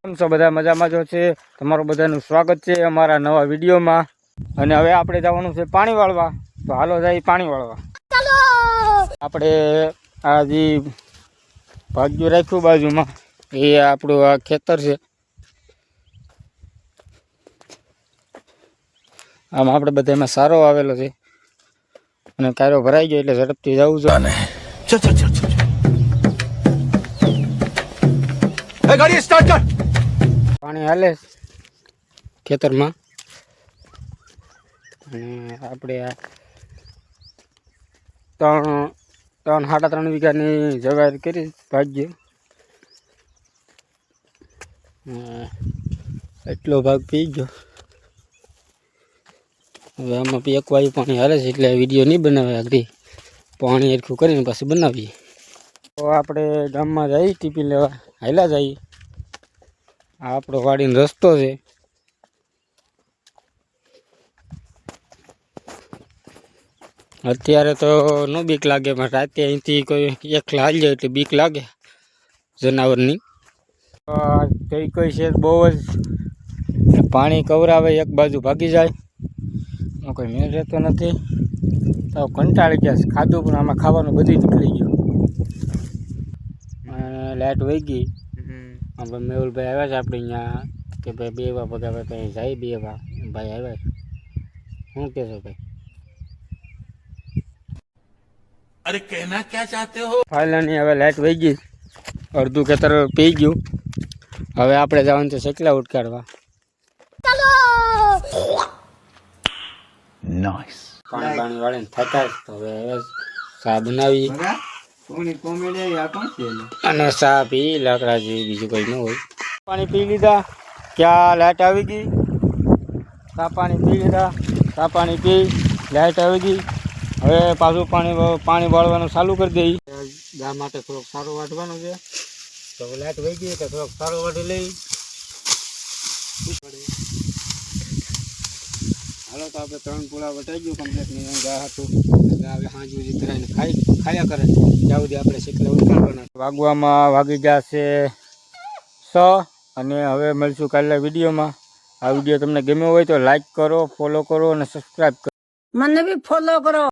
કેમ છો બધા? મજામાં જો છે. તમારું બધાનું સ્વાગત છે અમારા નવા વિડીયોમાં. અને હવે આપણે જવાનું છે પાણી વાળવા. તો હાલો જાય પાણી વાળવા. આપણે આ જે ભાગ્યું રાખ્યું બાજુમાં એ આપણું આ ખેતર છે. આમ આપણે બધા એમાં સારો આવેલો છે અને કારો ભરાઈ ગયો એટલે ઝડપથી જવું છે. પાણી હાલે ખેતરમાં અને આપણે આ 3.5 વીઘાની જવાર કરી ભાગ્ય. એટલો ભાગ પી ગયો. હવે આમાં એક વાયુ પાણી હાલે છે એટલે વિડીયો નહીં બનાવે. આગળ પાણી સરખું કરીને પછી બનાવીએ. તો આપણે ગામમાં જઈએ ટીપી લેવા. હાલ્યા જઈએ. આ આપણો વાડીનો રસ્તો છે. અત્યારે તો નો બીક લાગે, પણ રાતે અહીંથી કોઈ એકલા હાલી જાય એટલે બીક લાગે જનાવરની. જઈ કોઈ છે બહુ જ પાણી કવરાવે, એક બાજુ ભાગી જાય. કોઈ મેળ રહેતો નથી. તો કંટાળી ગયા છે. ખાધું પણ આમાં ખાવાનું બધું નીકળી ગયું. લાઇટ વહી ગઈ. આપણે મેહુલભાઈ આવ્યા છે આપણે અહીંયા કે ભાઈ બેવા ભગાવે કંઈ જાય. બેવા ભાઈ આવ્યા છે. શું કહેશો ભાઈ? અરે કહેના ક્યાં ચાહતે હો? ફાઇનલી હવે લાઇટ વહી ગઈ. અડધું ખેતર પી ગયું. હવે આપણે જવાનું છે શેકલા ઉટકાડવા. નાઈસ. પાણી વાળીને થતા જ તો હવે ચા બનાવી અને ચા પી લાકડા જેવી, બીજું કંઈ ન હોય. પાણી પી લીધા. ક્યાં લાઇટ આવી ગઈ. ચા પાણી પી લીધા. ચા પાણી પી લાઇટ આવી ગઈ. હવે પાછું પાણી વાળવાનું ચાલુ કરી દઈ. ગા માટે થોડોક સારો વાટવાનું છે. તો લાઇટ વહી ગઈ તો થોડોક સારો વાટી લઈ. હાલો તો આપણે 3 પૂળા વટાઈ ગયું કમ્પ્લીટ. નહીં ગા હતું હવે સાંજ સુધી કરાવીને ખાયા કરે ત્યાં સુધી આપણે શેકલા ઉતારવાના. વાગવામાં વાગી જશે 6 અને હવે મળશું કાલના વિડીયોમાં. આ વિડીયો તમને ગમ્યો હોય તો લાઈક કરો, ફોલો કરો અને સબસ્ક્રાઈબ કરો. મને બી ફોલો કરો.